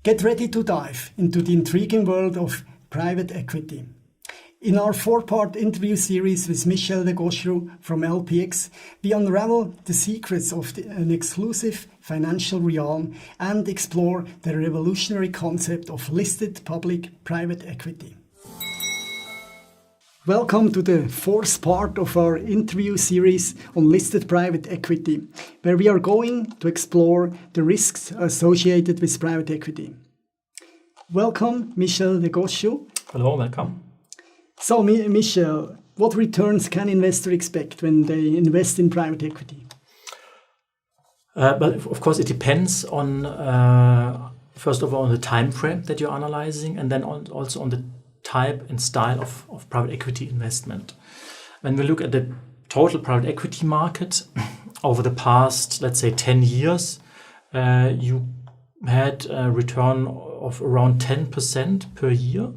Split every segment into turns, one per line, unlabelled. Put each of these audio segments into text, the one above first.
Get ready to dive into the intriguing world of private equity. In our 4-part interview series with Michel Degosciu from LPX, we unravel the secrets of an exclusive financial realm and explore the revolutionary concept of listed public-private equity. Welcome to the 4th part of our interview series on listed private equity, where we are going to explore the risks associated with private equity. Welcome, Michel Degosciu.
Hello, welcome.
So, Michel, what returns can investors expect when they invest in private equity?
But of course, it depends on, first of all, on the time frame that you're analyzing, and then also on the type and style of private equity investment. When we look at the total private equity market over the past, let's say, 10 years, you had a return of around 10% per year.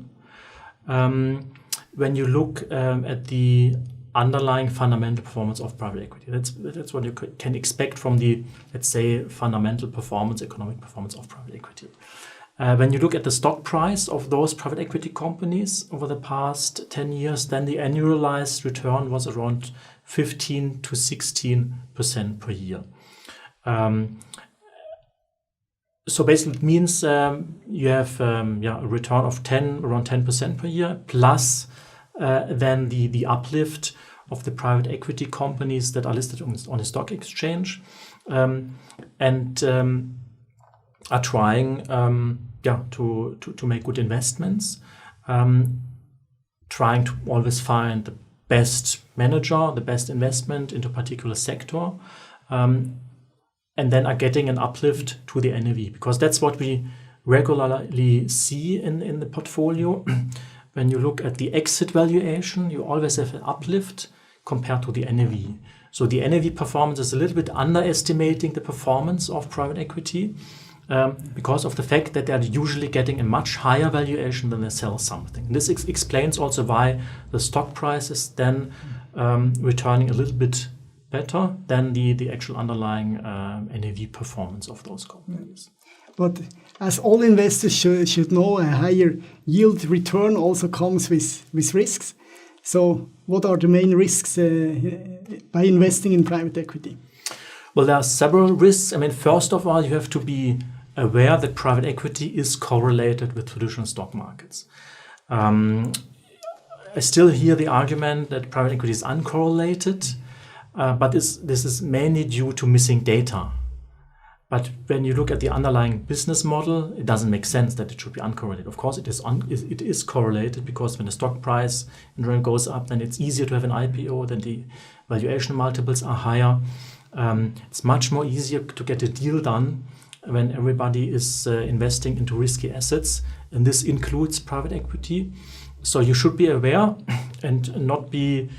When you look at the underlying fundamental performance of private equity, that's what you can expect from the, let's say, fundamental performance, economic performance of private equity. When you look at the stock price of those private equity companies over the past 10 years, then the annualized return was around 15 to 16% per year. So basically it means you have a return of around 10% per year, plus then the uplift of the private equity companies that are listed on the stock exchange and are trying to make good investments, trying to always find the best manager, the best investment into a particular sector, and then are getting an uplift to the NAV, because that's what we regularly see in the portfolio. When you look at the exit valuation, you always have an uplift compared to the NAV. So the NAV performance is a little bit underestimating the performance of private equity because of the fact that they're usually getting a much higher valuation when they sell something. This explains also why the stock price is then returning a little bit better than the actual underlying NAV performance of those companies.
But as all investors should know, a higher yield return also comes with risks. So what are the main risks by investing in private equity?
Well, there are several risks. I mean, first of all, you have to be aware that private equity is correlated with traditional stock markets. I still hear the argument that private equity is uncorrelated, but this is mainly due to missing data. But when you look at the underlying business model, it doesn't make sense that it should be uncorrelated. Of course, it is correlated, because when the stock price in general goes up, then it's easier to have an IPO, then the valuation multiples are higher. It's much more easier to get a deal done when everybody is investing into risky assets, and this includes private equity. So you should be aware and not be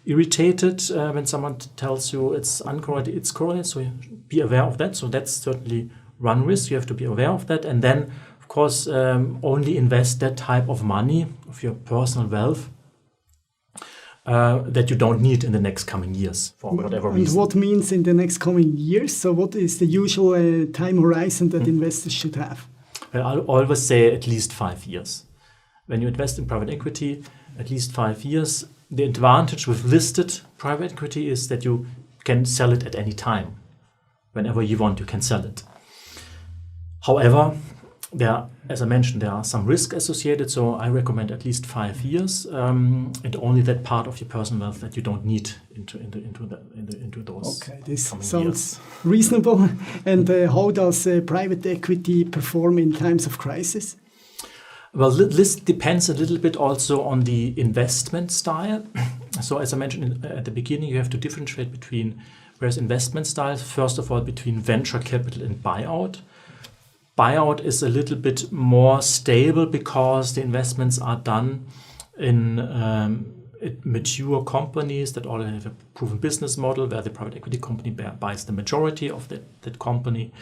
irritated when someone tells you it's uncorrelated, it's correlated. So be aware of that. So that's certainly one risk. You have to be aware of that. And then, of course, only invest that type of money, of your personal wealth, that you don't need in the next coming years for whatever reason.
And what means in the next coming years? So what is the usual time horizon that investors should have?
Well, I'll always say at least 5 years. When you invest in private equity, at least 5 years. The advantage with listed private equity is that you can sell it at any time. Whenever you want, you can sell it. However, as I mentioned, there are some risks associated, so I recommend at least 5 years, and only that part of your personal wealth that you don't need into those.
Okay, this sounds reasonable. And how does private equity perform in times of crisis?
Well, this depends a little bit also on the investment style. So as I mentioned at the beginning, you have to differentiate between various investment styles. First of all, between venture capital and buyout. Buyout is a little bit more stable because the investments are done in mature companies that already have a proven business model, where the private equity company buys the majority of that company.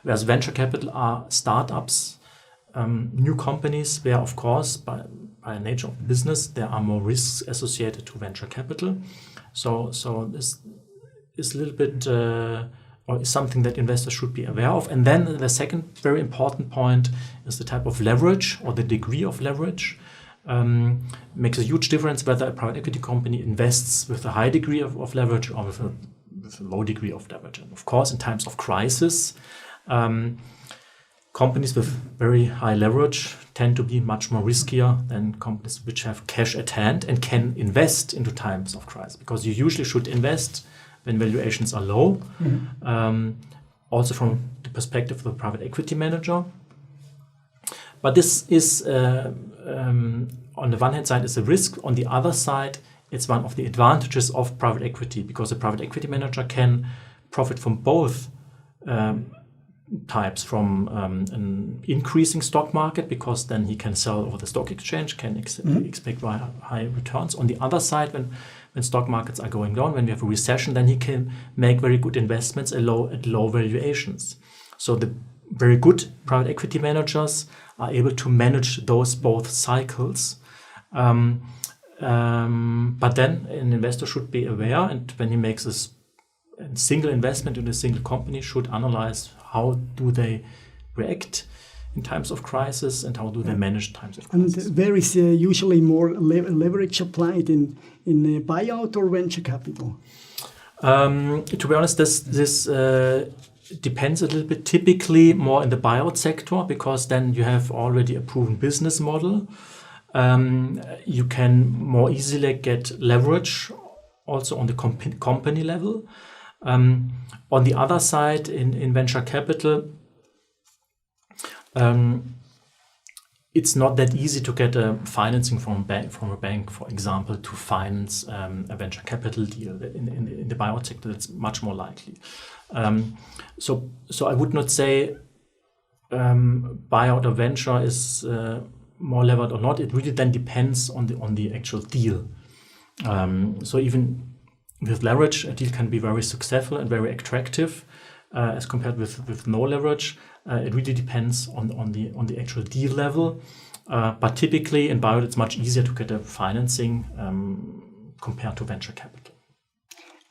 Whereas venture capital are startups, new companies where, of course, by nature of business, there are more risks associated to venture capital. So this is a little bit or is something that investors should be aware of. And then the second very important point is the type of leverage or the degree of leverage. Makes a huge difference whether a private equity company invests with a high degree of leverage or with a low degree of leverage. And of course, in times of crisis, companies with very high leverage tend to be much more riskier than companies which have cash at hand and can invest into times of crisis, because you usually should invest when valuations are low. Also from the perspective of the private equity manager. But this is, on the one hand side, is a risk. On the other side, it's one of the advantages of private equity, because a private equity manager can profit from both types, from an increasing stock market, because then he can sell over the stock exchange, can expect high returns. On the other side, when stock markets are going down, when we have a recession, then he can make very good investments at low valuations. So the very good private equity managers are able to manage those both cycles. But then an investor should be aware, and when he makes a single investment in a single company, should analyze how do they react in times of crisis and how do they manage times of crisis.
And there is usually more leverage applied in buyout or venture capital?
To be honest, this depends a little bit. Typically more in the buyout sector, because then you have already a proven business model. You can more easily get leverage also on the company level. On the other side, in venture capital, it's not that easy to get a financing from a bank, for example, to finance a venture capital deal. In the buyout sector, it's much more likely. So I would not say buyout or venture is more levered or not. It really then depends on the actual deal. So even with leverage, a deal can be very successful and very attractive as compared with no leverage. It really depends on the actual deal level. But typically in buyout, it's much easier to get a financing compared to venture capital.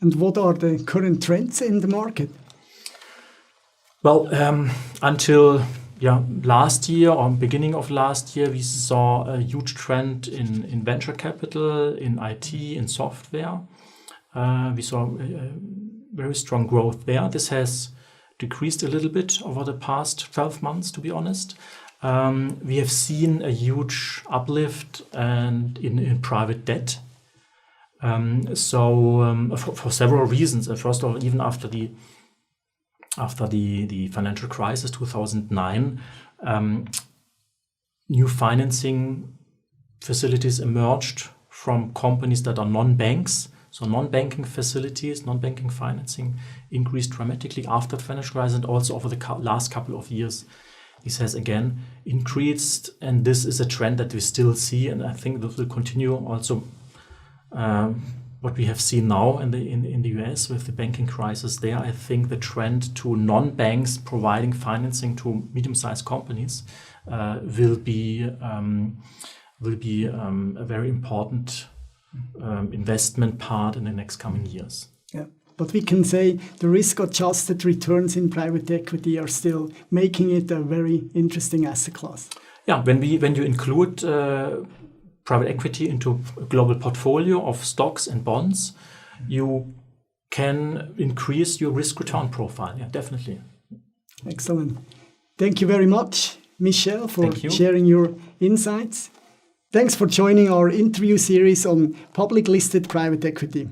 And what are the current trends in the market?
Well, until last year or beginning of last year, we saw a huge trend in venture capital, in IT, in software. We saw very strong growth there. This has decreased a little bit over the past 12 months, to be honest. We have seen a huge uplift in private debt. For several reasons. First of all, even after the financial crisis 2009, new financing facilities emerged from companies that are non-banks. So non-banking facilities, non-banking financing increased dramatically after the financial crisis, and also over the last couple of years. This has again increased, and this is a trend that we still see, and I think this will continue also. What we have seen now in the US with the banking crisis there, I think the trend to non-banks providing financing to medium-sized companies will be a very important investment part in the next coming years.
Yeah, but we can say the risk-adjusted returns in private equity are still making it a very interesting asset class.
Yeah, when you include private equity into a global portfolio of stocks and bonds, you can increase your risk-return profile. Yeah, definitely.
Excellent. Thank you very much, Michel, for sharing your insights. Thanks for joining our interview series on public listed private equity.